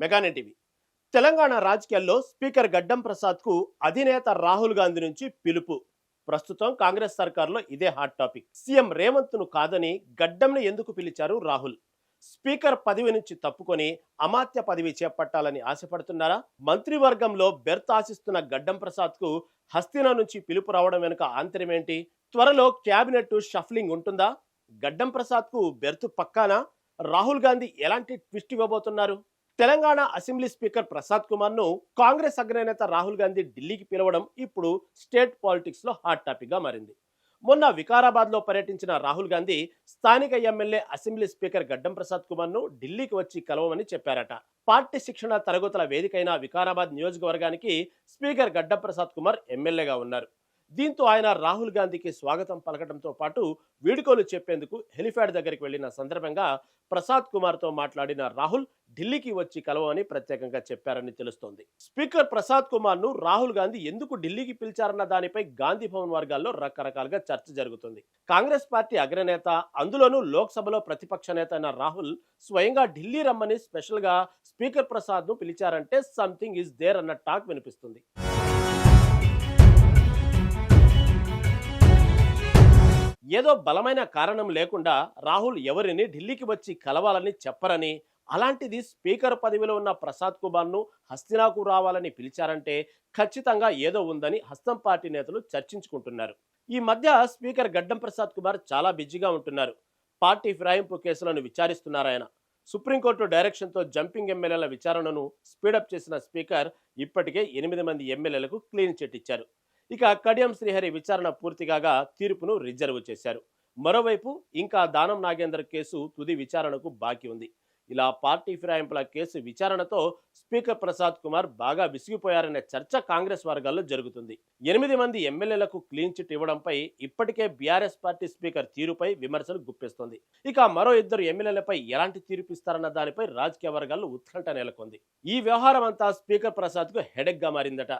మెగానే TV. Telangana రాజకీయాల్లో speaker గడ్డం ప్రసాద్కు అధినేత రాహుల్ గాంధీ నుంచి పిలుపు. ప్రస్తుతం కాంగ్రెస్ సర్కార్లో ఇదే హాట్ టాపిక్. సీఎం రేవంత్ను కాదని గడ్డంను ఎందుకు పిలిచారు రాహుల్? స్పీకర్ పదవి నుంచి తప్పుకొని అమాత్య పదవి చేపట్టాలని ఆశపడుతున్నారా? మంత్రివర్గంలో బెర్త్ ఆశిస్తున్న గడ్డం ప్రసాద్కు హస్తినా నుంచి పిలుపు రావడం వెనుక ఆంతర్యం ఏంటి? త్వరలో క్యాబినెట్ షఫ్లింగ్ ఉంటుందా? గడ్డం ప్రసాద్కు బెర్త్ పక్కానా? రాహుల్ గాంధీ ఎలాంటి ట్విస్ట్ ఇవ్వబోతున్నారు? తెలంగాణ అసెంబ్లీ స్పీకర్ ప్రసాద్ కుమార్ ను కాంగ్రెస్ అగ్రనేత రాహుల్ గాంధీ ఢిల్లీకి పిలవడం ఇప్పుడు స్టేట్ పాలిటిక్స్ లో హాట్ టాపిక్ గా మారింది. మొన్న వికారాబాద్ లో పర్యటించిన రాహుల్ గాంధీ స్థానిక ఎమ్మెల్యే అసెంబ్లీ స్పీకర్ గడ్డం ప్రసాద్ కుమార్ ను ఢిల్లీకి వచ్చి కలవమని చెప్పారట. పార్టీ శిక్షణ తరగతుల వేదికైన వికారాబాద్ నియోజకవర్గానికి స్పీకర్ గడ్డం ప్రసాద్ కుమార్ ఎమ్మెల్యేగా ఉన్నారు. దీంతో ఆయన రాహుల్ గాంధీకి స్వాగతం పలకడంతో పాటు వీడుకోలు చెప్పేందుకు హెలిప్యాడ్ దగ్గరికి వెళ్లిన సందర్భంగా ప్రసాద్ కుమార్ తో మాట్లాడిన రాహుల్ ఢిల్లీకి వచ్చి కలవని ప్రత్యేకంగా చెప్పారని తెలుస్తోంది. స్పీకర్ ప్రసాద్ కుమార్ ను రాహుల్ గాంధీ ఎందుకు ఢిల్లీకి పిలిచారన్న దానిపై గాంధీ భవన్ వర్గాల్లో రకరకాలుగా చర్చ జరుగుతుంది. కాంగ్రెస్ పార్టీ అగ్రనేత, అందులోనూ లోక్సభలో ప్రతిపక్ష నేత అయిన రాహుల్ స్వయంగా ఢిల్లీ రమ్మని స్పెషల్ గా స్పీకర్ ప్రసాద్ ను పిలిచారంటే సంథింగ్ ఈజ్ దేర్ అన్న టాక్ వినిపిస్తుంది. ఏదో బలమైన కారణం లేకుండా రాహుల్ ఎవరిని ఢిల్లీకి వచ్చి కలవాలని చెప్పరని, అలాంటిది స్పీకర్ పదవిలో ఉన్న ప్రసాద్ కుమార్ను హస్తినాకు రావాలని పిలిచారంటే ఖచ్చితంగా ఏదో ఉందని హస్తం పార్టీ నేతలు చర్చించుకుంటున్నారు. ఈ మధ్య స్పీకర్ గడ్డం ప్రసాద్ కుమార్ చాలా బిజీగా ఉంటున్నారు. పార్టీ ఫిరాయింపు కేసులను విచారిస్తున్నారాయన. సుప్రీంకోర్టు డైరెక్షన్తో జంపింగ్ ఎమ్మెల్యేల విచారణను స్పీడప్ చేసిన స్పీకర్ ఇప్పటికే 8 మంది ఎమ్మెల్యేలకు క్లీన్ చిట్ ఇచ్చారు. ఇక కడియం శ్రీహరి విచారణ పూర్తిగా తీర్పును రిజర్వ్ చేశారు. మరోవైపు ఇంకా దానం నాగేందర్ కేసు తుది విచారణకు బాకీ ఉంది. ఇలా పార్టీ ఫిరాయింపుల కేసు విచారణతో స్పీకర్ ప్రసాద్ కుమార్ బాగా విసిగిపోయారనే చర్చ కాంగ్రెస్ వర్గాల్లో జరుగుతుంది. 8 మంది ఎమ్మెల్యేలకు క్లీన్ చిట్ ఇవ్వడంపై ఇప్పటికే బీఆర్ఎస్ పార్టీ స్పీకర్ తీరుపై విమర్శలు గుప్పిస్తోంది. ఇక మరో 2 ఎమ్మెల్యేలపై ఎలాంటి తీర్పు ఇస్తారన్న దానిపై రాజకీయ వర్గాల్లో ఉత్కంఠ నెలకొంది. ఈ వ్యవహారం అంతా స్పీకర్ ప్రసాద్ కు హెడెక్ గా మారిందట.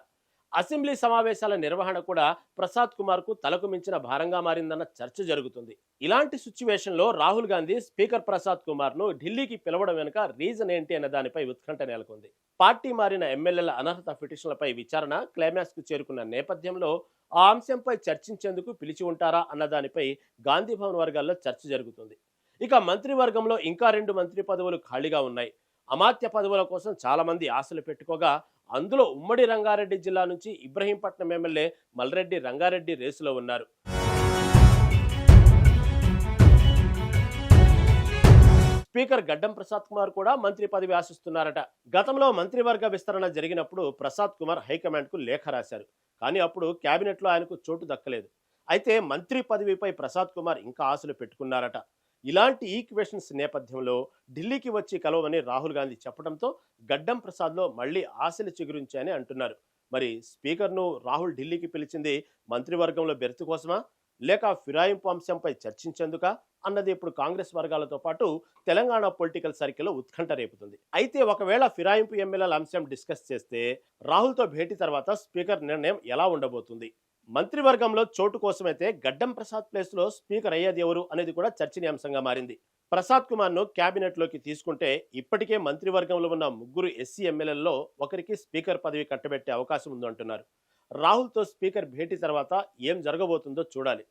అసెంబ్లీ సమావేశాల నిర్వహణ కూడా ప్రసాద్ కుమార్ కు తలకు మించిన భారంగా మారిందన్న చర్చ జరుగుతుంది. ఇలాంటి సిచ్యువేషన్ లో రాహుల్ గాంధీ స్పీకర్ ప్రసాద్ కుమార్ ను ఢిల్లీకి పిలవడం వెనుక రీజన్ ఏంటి అన్న దానిపై ఉత్కంఠ నెలకొంది. పార్టీ మారిన ఎమ్మెల్యేల అనర్హత పిటిషన్లపై విచారణ క్లైమాక్స్ కు చేరుకున్న నేపథ్యంలో ఆ అంశంపై చర్చించేందుకు పిలిచి ఉంటారా అన్న దానిపై గాంధీ భవన్ వర్గాల్లో చర్చ జరుగుతుంది. ఇక మంత్రివర్గంలో ఇంకా 2 మంత్రి పదవులు ఖాళీగా ఉన్నాయి. అమాత్య పదవుల కోసం చాలా మంది ఆశలు పెట్టుకోగా, అందులో ఉమ్మడి రంగారెడ్డి జిల్లా నుంచి ఇబ్రహీంపట్నం ఎమ్మెల్యే మల్రెడ్డి రంగారెడ్డి రేసులో ఉన్నారు. స్పీకర్ గడ్డం ప్రసాద్ కుమార్ కూడా మంత్రి పదవి ఆశిస్తున్నారట. గతంలో మంత్రివర్గ విస్తరణ జరిగినప్పుడు ప్రసాద్ కుమార్ హైకమాండ్ కు లేఖ రాశారు. కానీ అప్పుడు కేబినెట్ లో ఆయనకు చోటు దక్కలేదు. అయితే మంత్రి పదవిపై ప్రసాద్ కుమార్ ఇంకా ఆశలు పెట్టుకున్నారట. ఇలాంటి ఈక్వేషన్స్ నేపథ్యంలో ఢిల్లీకి వచ్చి కలవమని రాహుల్ గాంధీ చెప్పడంతో గడ్డం ప్రసాద్లో మళ్లీ ఆశలు చిగురించాయని అంటున్నారు. మరి స్పీకర్ను రాహుల్ ఢిల్లీకి పిలిచింది మంత్రివర్గంలో బెర్తు కోసమా, లేక ఫిరాయింపు అంశంపై చర్చించేందుకా అన్నది ఇప్పుడు కాంగ్రెస్ వర్గాలతో పాటు తెలంగాణ పొలిటికల్ సర్కిల్లో ఉత్కంఠ రేపుతుంది. అయితే ఒకవేళ ఫిరాయింపు ఎమ్మెల్యేల అంశం డిస్కస్ చేస్తే రాహుల్తో భేటీ తర్వాత స్పీకర్ నిర్ణయం ఎలా ఉండబోతుంది? మంత్రివర్గంలో చోటు కోసమైతే గడ్డం ప్రసాద్ ప్లేస్ లో స్పీకర్ అయ్యేది ఎవరు అనేది కూడా చర్చనీయాంశంగా మారింది. ప్రసాద్ కుమార్ ను క్యాబినెట్ లోకి తీసుకుంటే ఇప్పటికే మంత్రివర్గంలో ఉన్న 3 ఎస్సీ ఎమ్మెల్యేలలో ఒకరికి స్పీకర్ పదవి కట్టబెట్టే అవకాశం ఉందంటున్నారు. రాహుల్ తో స్పీకర్ భేటీ తర్వాత ఏం జరగబోతుందో చూడాలి.